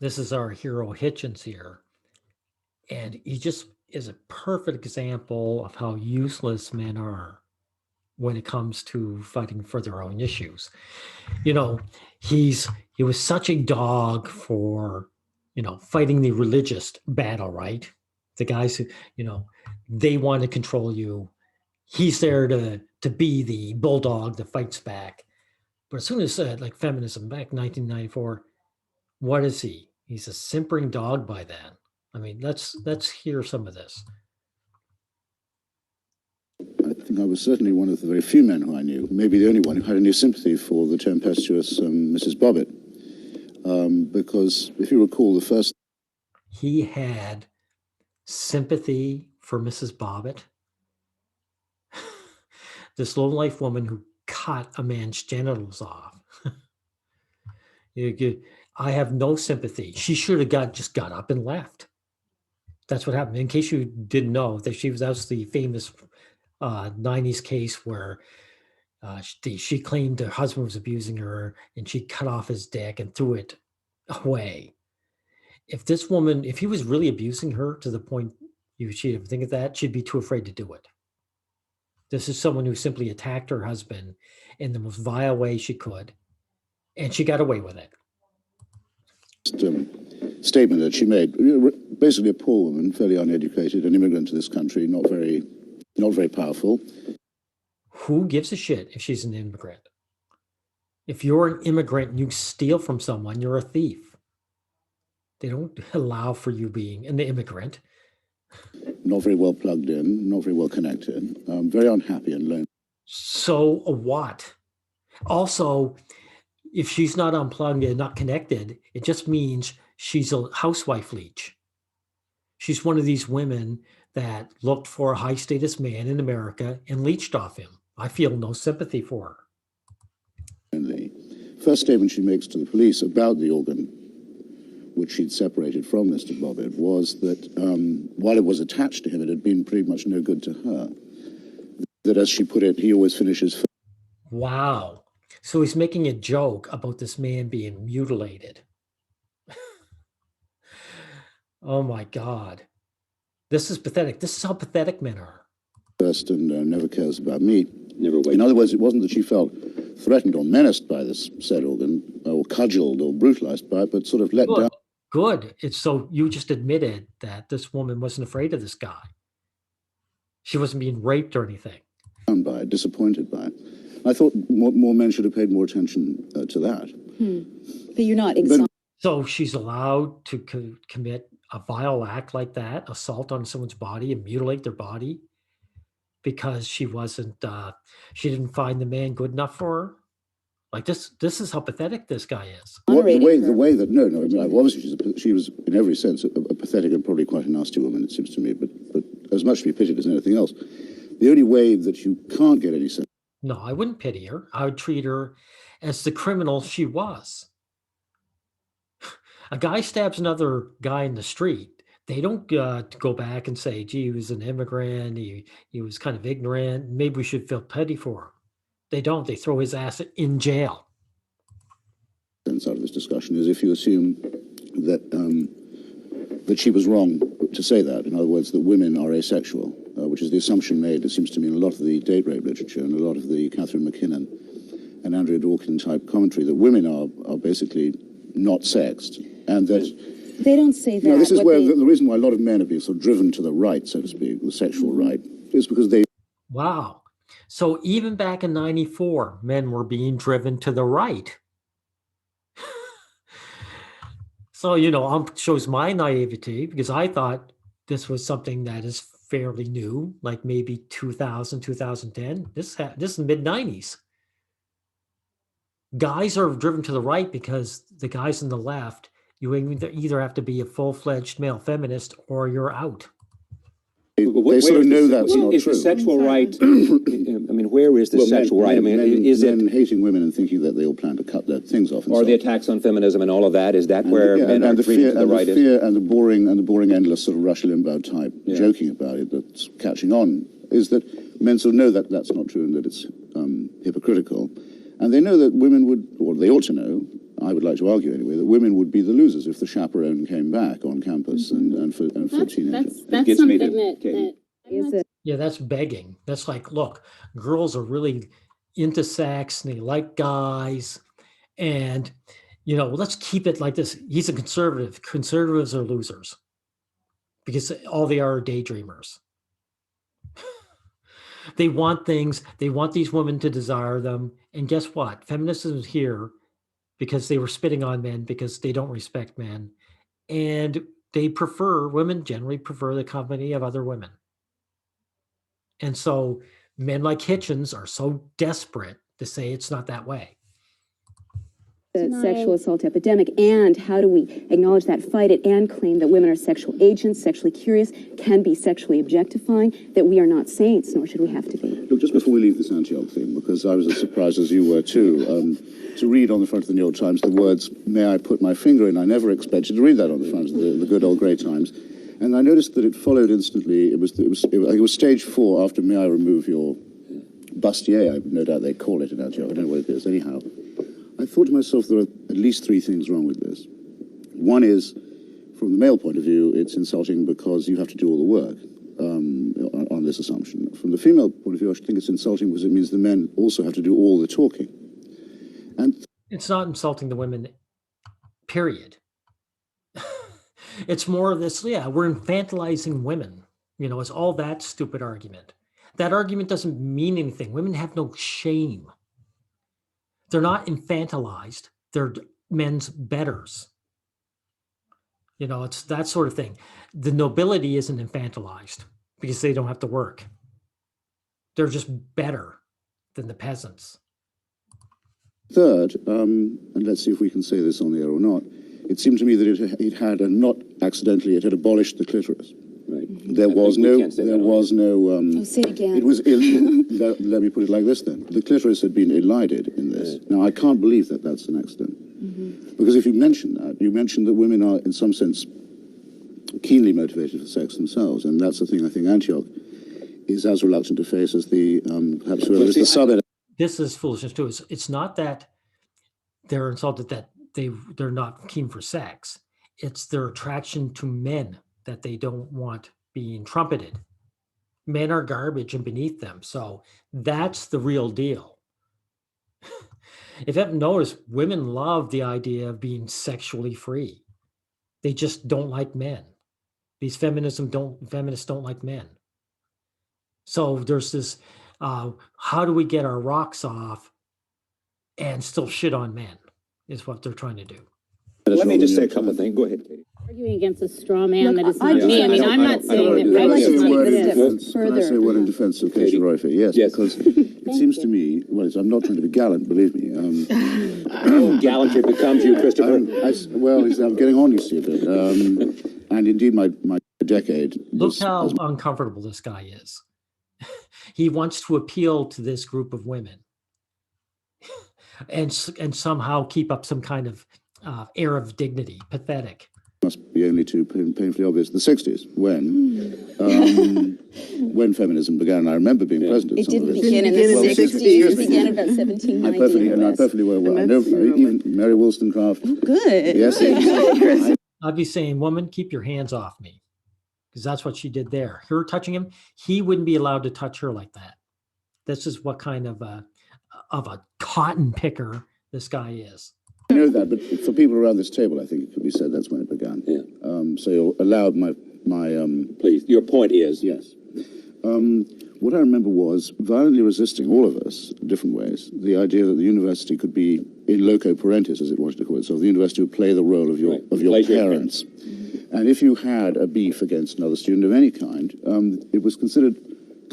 This is our hero Hitchens here. And he just is a perfect example of how useless men are when it comes to fighting for their own issues. You know, he was such a dog for, fighting the religious battle, right? The guys who, they want to control you. He's there to be the bulldog that fights back. But as soon as like feminism back in 1994, what is he? He's a simpering dog by then. I mean, let's hear some of this. I think I was certainly one of the very few men who I knew, maybe the only one, who had any sympathy for the tempestuous Mrs. Bobbitt. Because if you recall, the first... He had sympathy for Mrs. Bobbitt, this low-life woman who cut a man's genitals off. I have no sympathy. She should have just got up and left. That's what happened. In case you didn't know, that was the famous 90s case where she claimed her husband was abusing her and she cut off his dick and threw it away. If he was really abusing her to the point she'd ever think of that, she'd be too afraid to do it. This is someone who simply attacked her husband in the most vile way she could, and she got away with it. Statement that she made, basically a poor woman, fairly uneducated, an immigrant to this country, not very powerful. Who gives a shit if she's an immigrant? If you're an immigrant and you steal from someone, you're a thief. They don't allow for you being an immigrant. Not very well plugged in, not very well connected, very unhappy and lonely. So what? Also, if she's not unplugged and not connected, it just means she's a housewife leech. She's one of these women that looked for a high status man in America and leached off him. I feel no sympathy for her. The first statement she makes to the police about the organ which she'd separated from Mr. Bobbitt was that while it was attached to him, it had been pretty much no good to her. That, as she put it, he always finishes first. Wow. So he's making a joke about this man being mutilated. Oh my God. This is pathetic. This is how pathetic men are. First and never cares about me. In other words, it wasn't that she felt threatened or menaced by this said organ, or cudgeled or brutalized by it, but sort of let down. Good. It's so you just admitted that this woman wasn't afraid of this guy. She wasn't being raped or anything. By it, disappointed by it. I thought more men should have paid more attention to that. But you're not So she's allowed to commit a vile act like that, assault on someone's body and mutilate their body because she didn't find the man good enough for her. Like this is how pathetic this guy is. Well, the way that no, obviously she was in every sense a pathetic and probably quite a nasty woman, it seems to me, but as much to be pitied as anything else. The only way that you can't get any sense. No, I wouldn't pity her. I would treat her as the criminal she was. A guy stabs another guy in the street. They don't go back and say, gee, he was an immigrant. He was kind of ignorant. Maybe we should feel pity for him. They don't. They throw his ass in jail. Sense out of this discussion is if you assume that that she was wrong to say that. In other words, that women are asexual, which is the assumption made, it seems to me, in a lot of the date rape literature and a lot of the Catherine McKinnon and Andrea Dworkin type commentary, that women are basically not sexed, and that they don't say that. You know, this is where the reason why a lot of men are being sort of driven to the right, so to speak, the sexual right, is because they. Wow. So even back in 94, men were being driven to the right. So, shows my naivety because I thought this was something that is fairly new, like maybe 2000, 2010. This is mid-90s. Guys are driven to the right because the guys on the left, you either have to be a full-fledged male feminist or you're out. They sort of know that's not is true. Is the sexual right, I mean, where is the sexual right? I mean, is it... Men hating women and thinking that they all plan to cut their things off. Or the attacks on feminism and all of that, is that where men are treated to the right? And the boring, endless sort of Rush Limbaugh type joking about it that's catching on, is that men sort of know that that's not true and that it's hypocritical. And they know that women would, or they ought to know, I would like to argue anyway, that women would be the losers if the chaperone came back on campus and for teenagers. That's something that Is it? Yeah, that's begging. That's like, look, girls are really into sex and they like guys. And, let's keep it like this. He's a conservative. Conservatives are losers because all they are daydreamers. They want things. They want these women to desire them. And guess what? Feminism is here because they were spitting on men because they don't respect men. And women generally prefer the company of other women. And so men like Hitchens are so desperate to say it's not that way. The sexual assault epidemic, and how do we acknowledge that, fight it, and claim that women are sexual agents, sexually curious, can be sexually objectifying, that we are not saints, nor should we have to be. Look, just before we leave this Antioch thing, because I was as surprised as you were too, to read on the front of the New York Times the words, "May I put my finger in?" I never expected to read that on the front of the good old Grey Times. And I noticed that it followed instantly. It was stage 4 after "May I remove your bustier?" No doubt they call it in Antioch. I don't know what it is. Anyhow, I thought to myself, there are at least 3 things wrong with this. One is, from the male point of view, it's insulting because you have to do all the work on this assumption. From the female point of view, I think it's insulting because it means the men also have to do all the talking. And it's not insulting the women, period. It's more of this, we're infantilizing women. It's all that stupid argument. That argument doesn't mean anything. Women have no shame. They're not infantilized. They're men's betters. It's that sort of thing. The nobility isn't infantilized because they don't have to work. They're just better than the peasants. third, and let's see if we can say this on the air or not, it seemed to me that it had, and not accidentally, it had abolished the clitoris. Right. There was no. Say it again. It was let me put it like this then. The clitoris had been elided in this. Now, I can't believe that that's an accident. Because if you mention that, you mention that women are, in some sense, keenly motivated for sex themselves. And that's the thing I think Antioch is as reluctant to face as the, perhaps whoever is the sub-editor. This is foolishness too. It's not that they're insulted that they're not keen for sex. It's their attraction to men that they don't want being trumpeted. Men are garbage and beneath them. So that's the real deal. If you haven't noticed, women love the idea of being sexually free. They just don't like men. These feminists don't like men. So there's this, how do we get our rocks off and still shit on men is what they're trying to do. Let me just say a couple of things. Go ahead, Katie. Arguing against a straw man that is I not me. I mean, I'm not saying that Can I rape say is a not word in exist. defense? Can I say a word in defense of Katie Roifer? Yes, Yes. because it seems to me, well, I'm not trying to be gallant, believe me. Gallantry becomes you, Christopher. I'm getting on, you see, a bit. And indeed, my decade. Look how uncomfortable this guy is. He wants to appeal to this group of women and somehow keep up some kind of air of dignity. Pathetic. Must be only too painfully obvious. The 60s, when feminism began. I remember being present at It some of didn't this. begin in the Well, 60s. It began about 1790. I perfectly well. I know even Mary Wollstonecraft. Good. Yes. I'd be saying, woman, keep your hands off me. Because that's what she did there. Her touching him, he wouldn't be allowed to touch her like that. This is what kind of a cotton picker this guy is. I know that, but for people around this table, I think it could be said that's when it began. Yeah. So you're allowed my Please, your point is. yes. What I remember was violently resisting, all of us, in different ways, the idea that the university could be in loco parentis, as it wanted to call itself. The university would play the role of your parents. And if you had a beef against another student of any kind, it was considered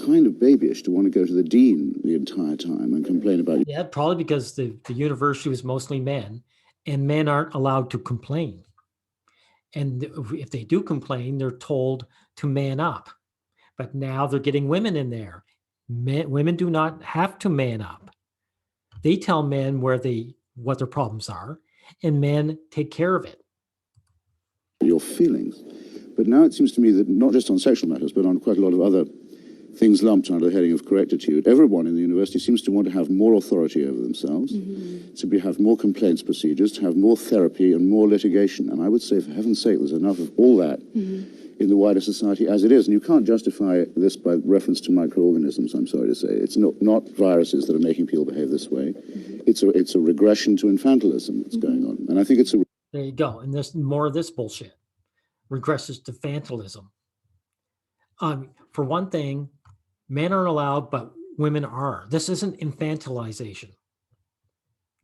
kind of babyish to want to go to the dean the entire time and complain about. Yeah, probably because the university was mostly men, and men aren't allowed to complain. And if they do complain, they're told to man up. But now they're getting women in there. Women do not have to man up. They tell men what their problems are, and men take care of it. Your feelings. But now it seems to me that not just on sexual matters, but on quite a lot of other things lumped under the heading of correctitude. Everyone in the university seems to want to have more authority over themselves, have more complaints procedures, to have more therapy and more litigation. And I would say, for heaven's sake, there's enough of all that in the wider society as it is. And you can't justify this by reference to microorganisms, I'm sorry to say. It's not viruses that are making people behave this way. It's a regression to infantilism that's going on. And I think it's a... There you go. And there's more of this bullshit. Regresses to infantilism. For one thing, men aren't allowed, but women are. This isn't infantilization.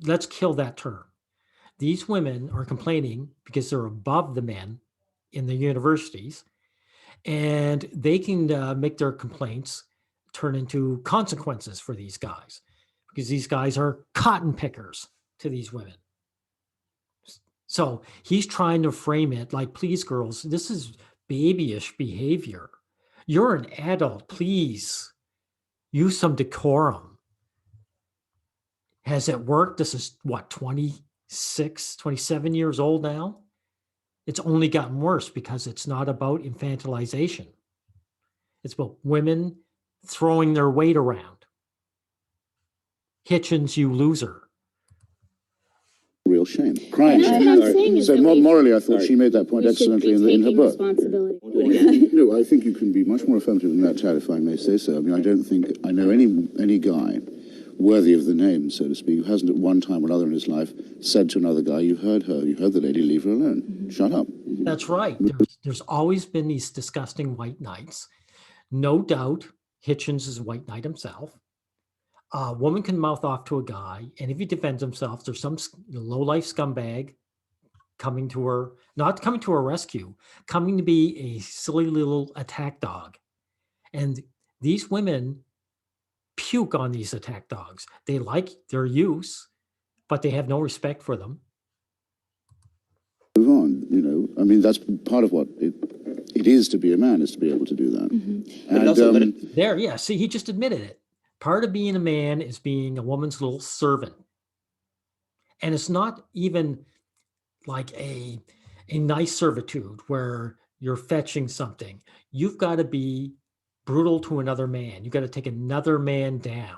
Let's kill that term. These women are complaining because they're above the men in the universities, and they can make their complaints turn into consequences for these guys, because these guys are cotton pickers to these women. So he's trying to frame it like, please, girls, this is babyish behavior. You're an adult. Please use some decorum. Has it worked? This is what, 26, 27 years old now? It's only gotten worse because it's not about infantilization. It's about women throwing their weight around. Hitchens, you loser. real shame. Crying And shame. that's what I'm saying is So that we morally, I thought she made that point we should excellently be in her taking book. responsibility. No, I think you can be much more affirmative than that, Tad, if I may say so. I mean, I don't think I know any guy worthy of the name, so to speak, who hasn't at one time or another in his life said to another guy, you heard her, you heard the lady, leave her alone. Shut up. That's right. There's always been these disgusting white knights. No doubt Hitchens is a white knight himself. A woman can mouth off to a guy, and if he defends himself, there's some low-life scumbag coming to her, not coming to her rescue, coming to be a silly little attack dog. And these women puke on these attack dogs. They like their use, but they have no respect for them. Move on, you know. I mean, that's part of what it is to be a man, is to be able to do that. But And also, There, yeah, see, he just admitted it. Part of being a man is being a woman's little servant. And it's not even like a nice servitude where you're fetching something. You've got to be brutal to another man. You've got to take another man down.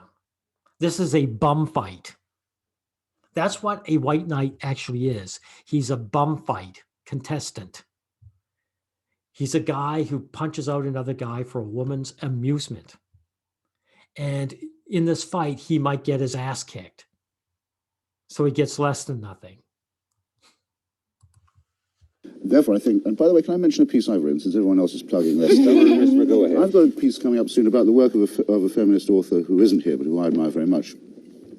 This is a bum fight. That's what a white knight actually is. He's a bum fight contestant. He's a guy who punches out another guy for a woman's amusement. And in this fight, he might get his ass kicked. So he gets less than nothing. therefore, I think, and by the way, can I mention a piece I've written, since everyone else is plugging this? Go ahead. I've got a piece coming up soon about the work of a feminist author who isn't here, but who I admire very much,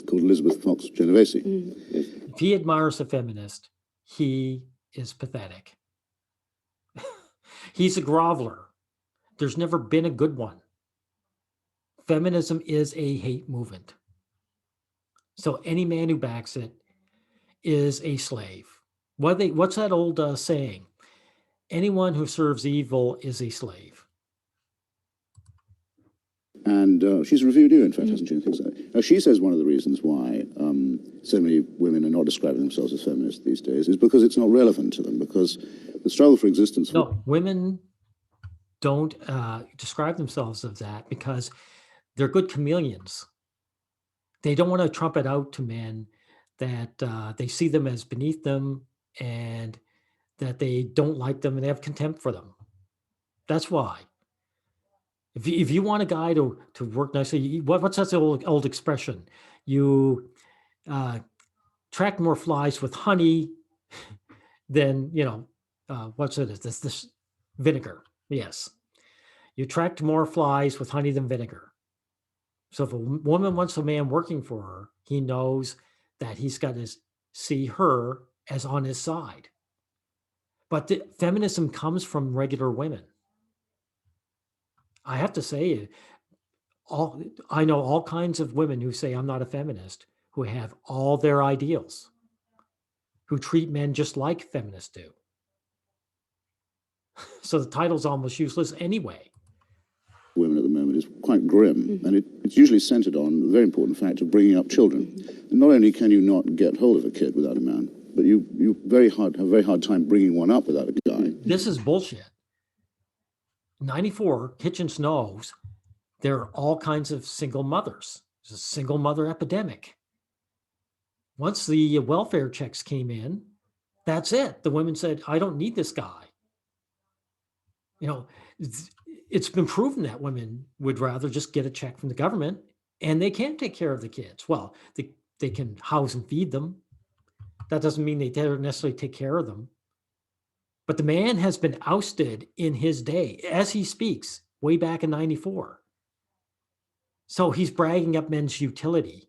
called Elizabeth Fox Genovese. If he admires a feminist, he is pathetic. He's a groveler. There's never been a good one. Feminism is a hate movement. So any man who backs it is a slave. What's that old saying? Anyone who serves evil is a slave. And she's reviewed you, in fact, hasn't she? I think so. Now, she says one of the reasons why so many women are not describing themselves as feminists these days is because it's not relevant to them, because the struggle for existence... No, women don't describe themselves as that because they're good chameleons. They don't want to trumpet out to men that they see them as beneath them and that they don't like them and they have contempt for them. That's why. If you want a guy to work nicely, what's that old expression? You attract more flies with honey than, what's it? This vinegar. Yes. You attract more flies with honey than vinegar. So if a woman wants a man working for her, he knows that he's got to see her as on his side. But feminism comes from regular women. I have to say, I know all kinds of women who say I'm not a feminist, who have all their ideals, who treat men just like feminists do. So the title's almost useless anyway. Women at the moment is quite grim, and it's usually centered on the very important fact of bringing up children. And not only can you not get hold of a kid without a man, but you have a very hard time bringing one up without a guy. This is bullshit. 94, Hitchens knows There are all kinds of single mothers. There's a single mother epidemic. Once the welfare checks came in, that's it. The women said, I don't need this guy. You know, it's been proven that women would rather just get a check from the government, and they can take care of the kids. Well, they can house and feed them. That doesn't mean they don't necessarily take care of them. But the man has been ousted in his day, as he speaks, way back in 94. So he's bragging up men's utility.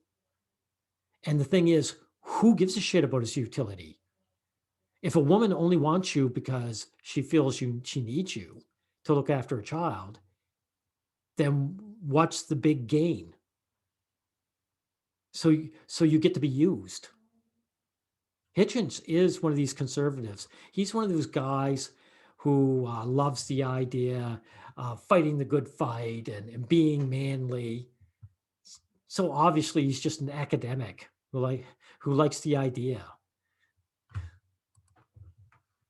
And the thing is, who gives a shit about his utility? If a woman only wants you because she feels she needs you to look after a child, then what's the big gain? So you get to be used. Hitchens is one of these conservatives. He's one of those guys who loves the idea of fighting the good fight and being manly. So obviously he's just an academic who likes the idea.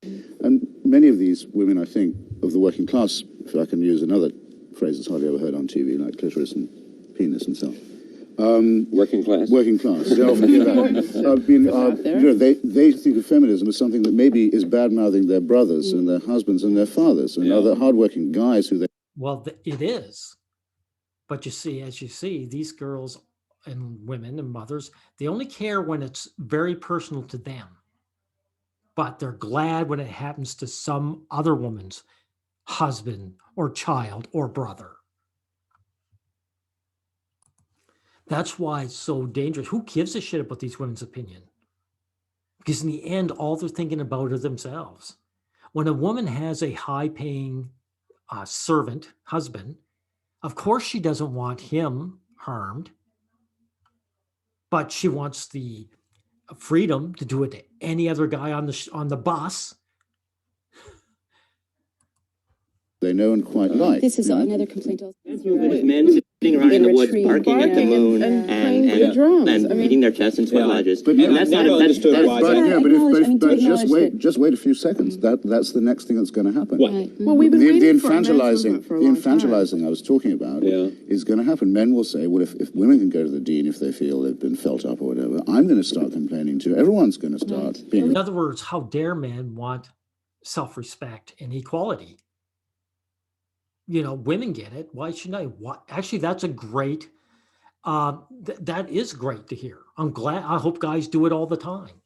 And many of these women, I think, of the working class, if I can use another phrase that's hardly ever heard on TV, like clitoris and penis and so on. Working class? Working class. They often hear that. They think of feminism as something that maybe is bad-mouthing their brothers and their husbands and their fathers and other hardworking guys who they... Well, it is. But you see, as you see, these girls and women and mothers, they only care when it's very personal to them. But they're glad when it happens to some other woman's husband or child or brother. That's why it's so dangerous. Who gives a shit about these women's opinion? Because in the end, all they're thinking about are themselves. When a woman has a high-paying servant husband, of course she doesn't want him harmed, but she wants the freedom to do it to any other guy on the bus. They know and quite like. This is another complaint. With men sitting around in the woods barking at the moon and beating their chests in sweat lodges. But that's not understood why. But just wait a few seconds. Mm-hmm. That's the next thing that's going to happen. What? Mm-hmm. Well, we've been The waiting for a men's movement infantilizing, for a the long time. infantilizing I was talking about is going to happen. Men will say, well, if women can go to the dean if they feel they've been felt up or whatever, I'm going to start complaining too. Everyone's going to start being... In other words, how dare men want self-respect and equality? You know, women get it. Why shouldn't I? Actually, that's a great, that is great to hear. I'm glad. I hope guys do it all the time.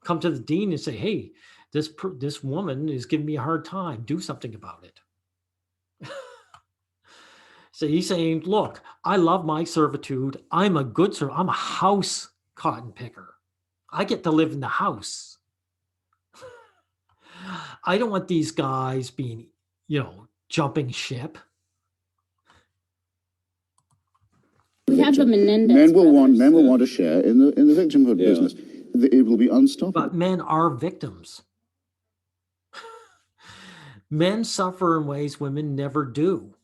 Come to the dean and say, hey, this woman is giving me a hard time. Do something about it. So he's saying, look, I love my servitude. I'm a good servant. I'm a house cotton picker. I get to live in the house. I don't want these guys being, jumping ship. We have the Menendez Men will brothers. want to share in the victimhood business. It will be unstoppable. But men are victims. Men suffer in ways women never do.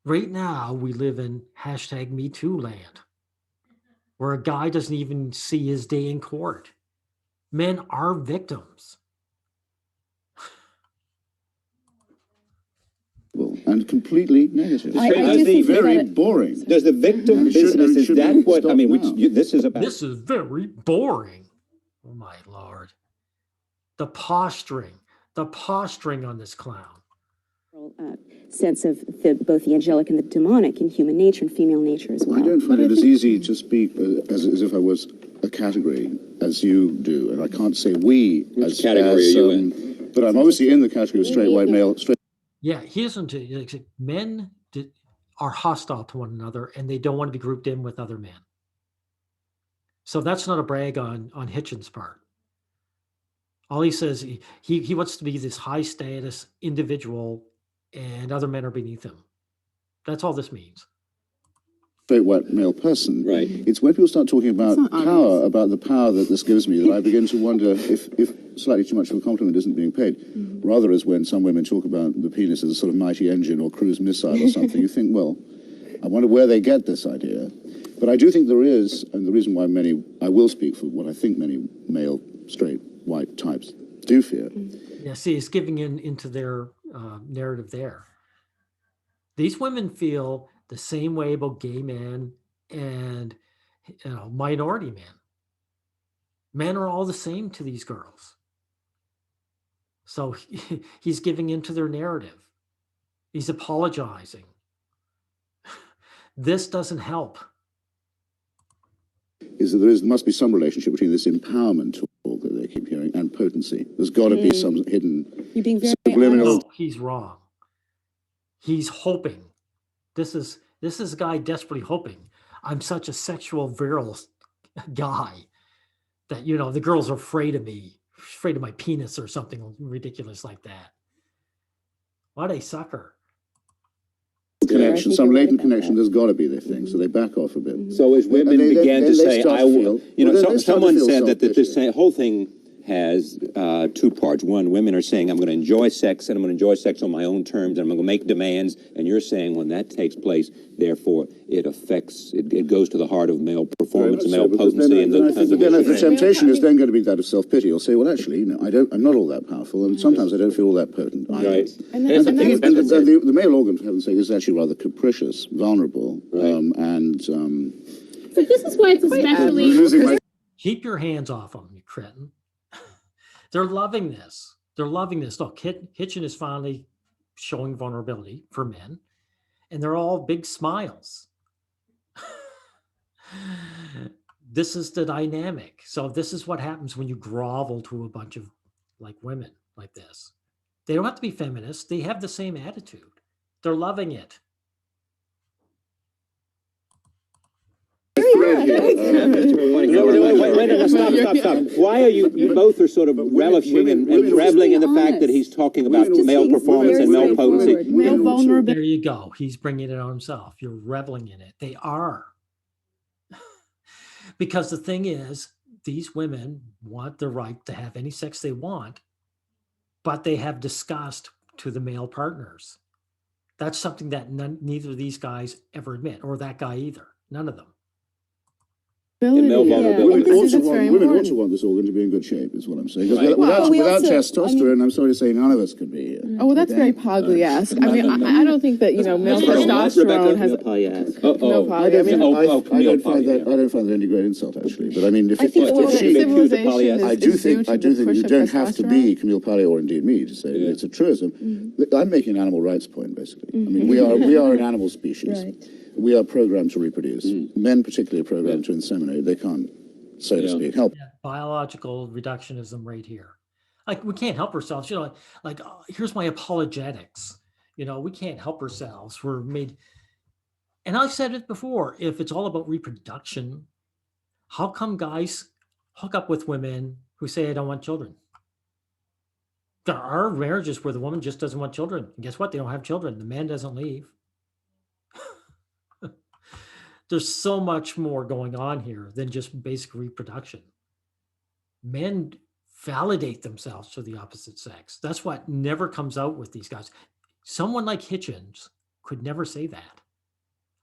Right now, we live in #MeToo land, where a guy doesn't even see his day in court. Men are victims. And completely negative. I do think very boring. Does the victim business, is that what, I mean, this is about... This is very boring. Oh my Lord. The posturing on this clown. Sense of both the angelic and the demonic in human nature and female nature as well. I don't find it as easy to speak as if I was a category as you do, and I can't say we. Which category are you in? But I'm obviously in the category of straight white male. Yeah, he isn't. Men are hostile to one another, and they don't want to be grouped in with other men. So that's not a brag on Hitchens' part. All he says, he wants to be this high status individual, and other men are beneath him. That's all this means. Straight white male person. Right. It's when people start talking about power, about the power that this gives me, that I begin to wonder if slightly too much of a compliment isn't being paid. Rather as when some women talk about the penis as a sort of mighty engine or cruise missile or something, you think, well, I wonder where they get this idea. But I do think there is, and the reason why I will speak for what I think many male, straight, white types do fear. Yeah, see, it's giving into their narrative there. These women feel the same way about gay men and minority men. Men are all the same to these girls. So he's giving into their narrative. He's apologizing. This doesn't help. Is that there must be some relationship between this empowerment talk that they keep hearing and potency. There's got to be some hidden You're being very subliminal. No, he's wrong. He's hoping. This is a guy desperately hoping. I'm such a sexual virile guy that, the girls are afraid of me, afraid of my penis or something ridiculous like that. What a sucker. Connection, some latent connection, there's got to be, they think, so they back off a bit. So as women began to say, someone said that this whole thing has two parts. One, women are saying, I'm going to enjoy sex, and I'm going to enjoy sex on my own terms, and I'm going to make demands. And you're saying when that takes place, therefore, it affects, it goes to the heart of male performance and male potency and those kinds of issues. The temptation is then going to be that of self-pity. You'll say, well, actually, I'm not all that powerful, and sometimes I don't feel all that potent. Right. And the male organ, for heaven's sake, is actually rather capricious, vulnerable, So this is why it's especially. Keep your hands off them, you cretin. They're loving this. They're loving this. Look, Hitchens is finally showing vulnerability for men, and they're all big smiles. This is the dynamic. So this is what happens when you grovel to a bunch of women like this. They don't have to be feminists. They have the same attitude. They're loving it. Stop. Why are you both are sort of relishing and reveling in the fact that he's talking about male performance and male potency? Male vulnerability. There you go. He's bringing it on himself. You're reveling in it. They are. Because the thing is, these women want the right to have any sex they want, but they have disgust to the male partners. That's something that neither of these guys ever admit, or that guy either. None of them. Women also want this organ to be in good shape, is what I'm saying. Because without testosterone, I'm sorry to say, none of us could be here. Oh, well, that's very Pogli-esque. I mean, I don't think that, male testosterone has... I don't find that any great insult, actually. But I mean, I do think you don't have to be Camille Paglia or indeed me to say it's a truism. I'm making an animal rights point, basically. I mean, we are an animal species. We are programmed to reproduce. Men particularly are programmed to inseminate. They can't, so to speak, help. Yeah, biological reductionism right here. We can't help ourselves. Here's my apologetics. We can't help ourselves. We're made. And I've said it before. If it's all about reproduction, how come guys hook up with women who say, I don't want children? There are marriages where the woman just doesn't want children. And guess what? They don't have children. The man doesn't leave. There's so much more going on here than just basic reproduction. Men validate themselves to the opposite sex. That's what never comes out with these guys. Someone like Hitchens could never say that.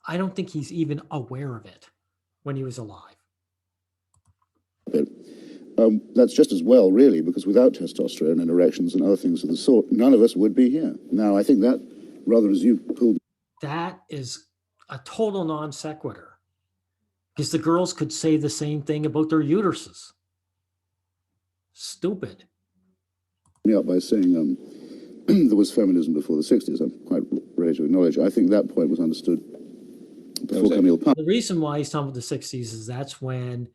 I don't think he's even aware of it when he was alive. That's just as well, really, because without testosterone and erections and other things of the sort, none of us would be here. Now, I think that, rather as you pulled... That is a total non sequitur, because the girls could say the same thing about their uteruses. Stupid. Me up by saying there was feminism before the 60s. I'm quite ready to acknowledge. I think that point was understood before Camille Paglia. The reason why he's talking about the 60s is that's when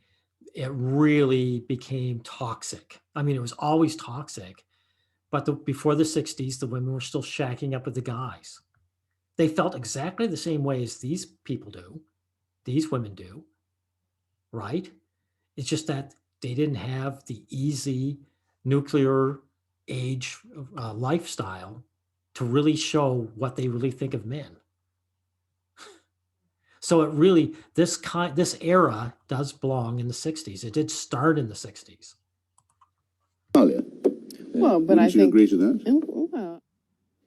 it really became toxic. I mean, it was always toxic, but before the 60s, the women were still shacking up with the guys. They felt exactly the same way as these people do, these women do, right? It's just that they didn't have the easy nuclear age lifestyle to really show what they really think of men. So it really, this era does belong in the 60s. It did start in the 60s. Well, but I think... Would you agree to that? Well,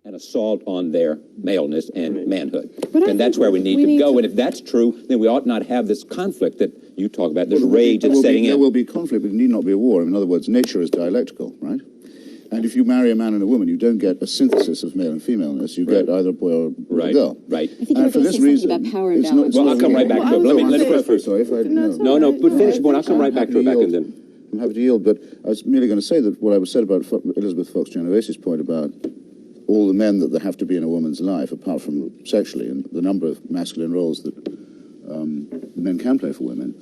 an assault on their maleness and manhood. And that's where we need to go. And if that's true, then we ought not have this conflict that you talk about, this rage that's setting in. There will be conflict, but it need not be a war. In other words, nature is dialectical, right? And if you marry a man and a woman, you don't get a synthesis of male and femaleness. You get either a boy or a girl. Right. I think you were going to say something about power imbalance. Well, I'll come right back to it. Let me first. Sorry if I... No, but finish the point. I'll come right back to Rebecca and then. I'm happy to yield, but I was merely going to say that what I was said about Elizabeth Fox-Genovese's point about all the men that there have to be in a woman's life, apart from sexually, and the number of masculine roles that men can play for women,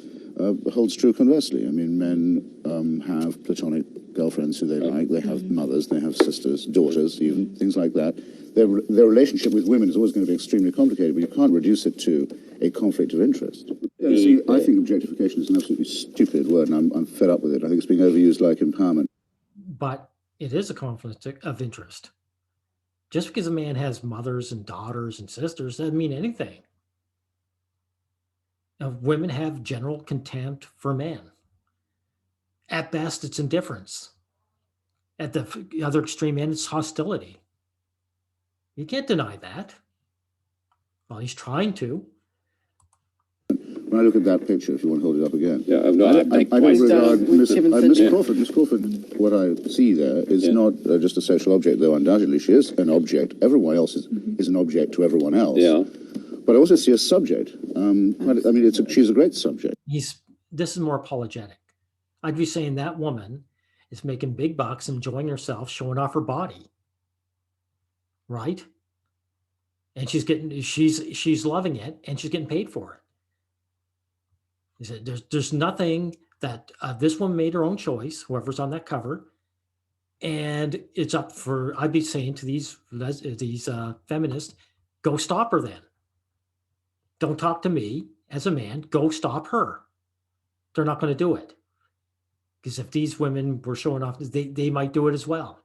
holds true conversely. I mean, men have platonic girlfriends who they like, they have mothers, they have sisters, daughters, even, things like that. Their relationship with women is always going to be extremely complicated, but you can't reduce it to a conflict of interest. See, I think objectification is an absolutely stupid word, and I'm fed up with it. I think it's being overused like empowerment. But it is a conflict of interest. Just because a man has mothers and daughters and sisters doesn't mean anything. Now, women have general contempt for men. At best, it's indifference. At the other extreme end, it's hostility. You can't deny that. Well, he's trying to. When I look at that picture, if you want to hold it up again. Yeah, no, I don't regard Miss Crawford. What I see there is not just a sexual object, though undoubtedly she is an object. Everyone else is an object to everyone else. Yeah. But I also see a subject. I mean, she's a great subject. This is more apologetic. I'd be saying that woman is making big bucks, enjoying herself, showing off her body. Right? And she's loving it, and she's getting paid for it. He said, there's nothing that this woman made her own choice, whoever's on that cover, and it's up for, I'd be saying to these feminists, go stop her then. Don't talk to me as a man, go stop her. They're not going to do it. Because if these women were showing off, they might do it as well,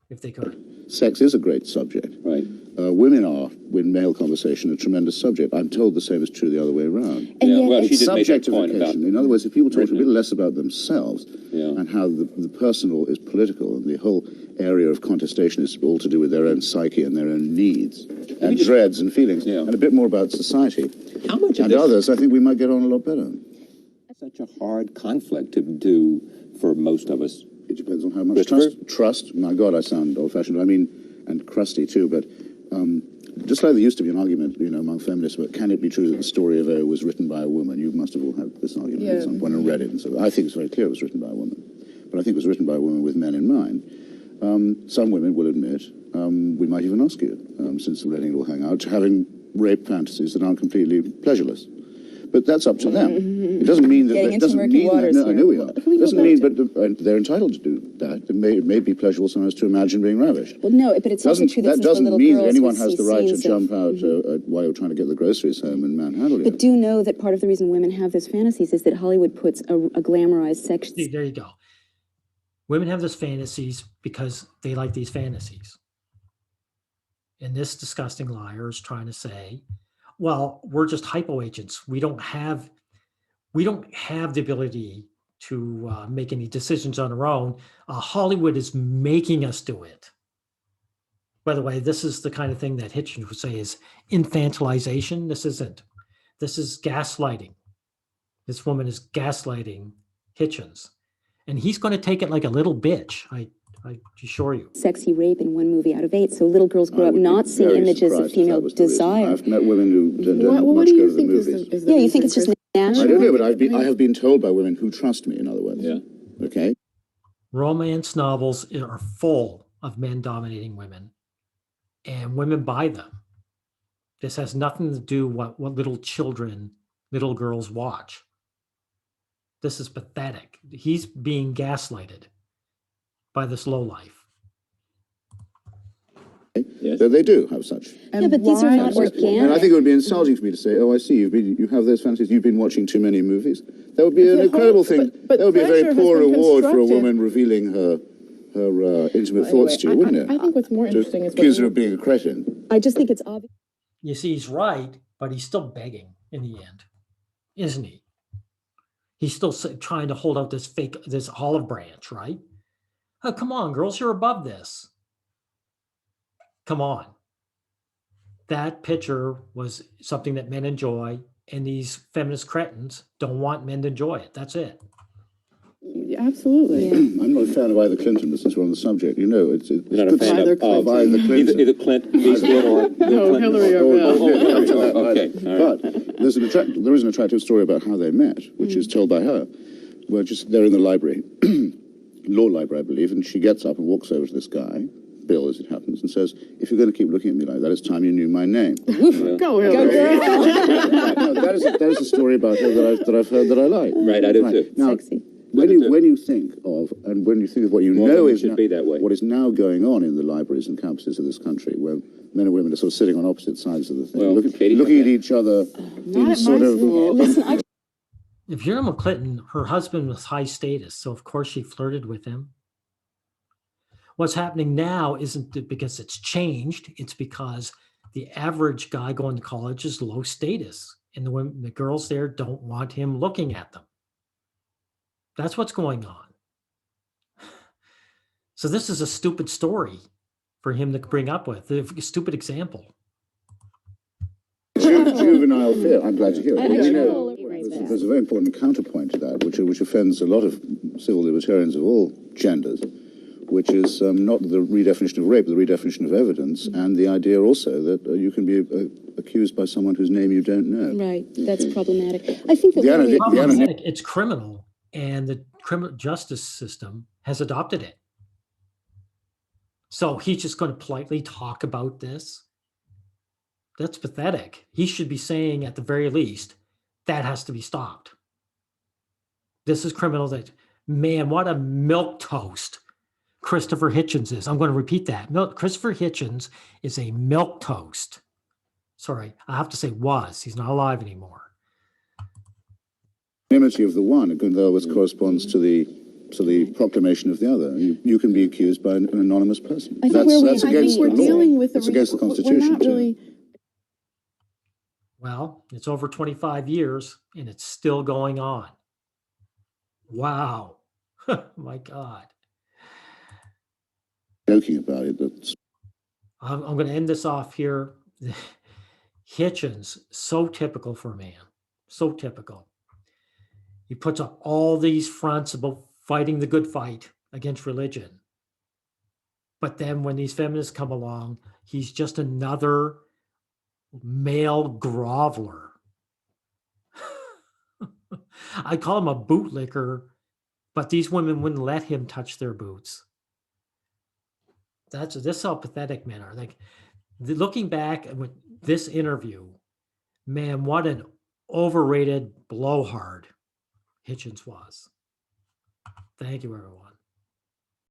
if they could. Sex is a great subject. Right. Women are, in male conversation, a tremendous subject. I'm told the same is true the other way around. And yeah, well, she did make that point about. In other words, if people talk a little less about themselves and how the personal is political and the whole area of contestation is all to do with their own psyche and their own needs and dreads and feelings, and a bit more about society how much of and others, I think we might get on a lot better. Such a hard conflict to do for most of us. It depends on how much trust. My God, I sound old-fashioned. I mean, and crusty too, but just like there used to be an argument, among feminists, but can it be true that the story of O was written by a woman? You must have all had this argument at some point and read it. And so I think it's very clear it was written by a woman. But I think it was written by a woman with men in mind. Some women will admit, we might even ask you, since we're letting it all hang out, to having rape fantasies that aren't completely pleasureless. But that's up to them. It doesn't mean that... Getting into murky waters I know we are. It doesn't mean, but they're entitled to do that. It may be pleasurable sometimes to imagine being ravished. Well, no, but it's also true that that doesn't mean that anyone has the right to jump out while you're trying to get the groceries home and manhandle you. But do know that part of the reason women have those fantasies is that Hollywood puts a glamorized sex... There you go. Women have those fantasies because they like these fantasies. And this disgusting liar is trying to say, well, we're just hypo agents. We don't have the ability to make any decisions on our own. Hollywood is making us do it. By the way, this is the kind of thing that Hitchens would say is infantilization. This isn't. This is gaslighting. This woman is gaslighting Hitchens. And he's going to take it like a little bitch. I assure you. Sexy rape in 1 movie out of 8. So little girls grow up not seeing images of female desire. I've met women who don't much go to the movies. Yeah, you think it's just natural? I don't know, but I have been told by women who trust me, in other words. Yeah. Okay? Romance novels are full of men dominating women. And women buy them. This has nothing to do with what little girls watch. This is pathetic. He's being gaslighted by this lowlife. Yes. They do have such. Yeah, but these are not organic. And I think it would be insulting for me to say, oh, I see, you have those fantasies, you've been watching too many movies. That would be an incredible thing. That would be a very poor reward for a woman revealing her intimate thoughts to you, wouldn't it? I think what's more interesting is... Accuse her of being a cretin. I just think it's obvious. You see, he's right, but he's still begging in the end, isn't he? He's still trying to hold out this olive branch, right? Oh, come on, girls, you're above this. Come on. That picture was something that men enjoy, and these feminist cretins don't want men to enjoy it. That's it. absolutely. I'm not a fan of either Clinton, since we're on the subject. You know, it's You're not a fan Either of either Clinton. either Clinton, Eastwood, or No, Clinton. Hillary or Bill. Okay, all right. But there is an attractive story about how they met, which is told by her. Well, they're in the library, law library, I believe, and she gets up and walks over to this guy, Bill, as it happens, and says, "If you're going to keep looking at me like that, it's time you knew my name." Go, Hillary. No, that is a story about her that I've heard that I like. Right, I do too. Now, Sexy. when you think of what you More know women is should be that way. what is now going on in the libraries and campuses of this country, where men and women are sort of sitting on opposite sides of the thing, Well, Katie, looking at each other in sort of. Listen, If you're Hillary Clinton, her husband was high status, so of course she flirted with him. What's happening now isn't because it's changed, it's because the average guy going to college is low status, and the girls there don't want him looking at them. That's what's going on. So this is a stupid story for him to bring up with, a stupid example. Juvenile fear. I'm glad to hear it. You know, totally right there. there's a very important counterpoint to that, which offends a lot of civil libertarians of all genders, which is not the redefinition of rape, but the redefinition of evidence, and the idea also that you can be accused by someone whose name you don't know. Right, that's problematic. I think that It's criminal, and the criminal justice system has adopted it. So he's just going to politely talk about this. That's pathetic. He should be saying, at the very least, that has to be stopped. This is criminal. That, man, what a milquetoast Christopher Hitchens is. I'm going to repeat that. Christopher Hitchens is a milquetoast. Sorry, I have to say was. He's not alive anymore. Anonymity of the one, in other words, corresponds to the proclamation of the other. You can be accused by an anonymous person. I think we're dealing with it's against the Constitution. We're not really. Well, it's over 25 years and it's still going on. Wow. My God. Joking about it. I'm going to end this off here. Hitchens, so typical for a man. So typical. He puts up all these fronts about fighting the good fight against religion. But then when these feminists come along, he's just another male groveler. I call him a bootlicker, but these women wouldn't let him touch their boots. This is how pathetic men are. Like, looking back at this interview, man, what an overrated blowhard Hitchens was. Thank you, everyone.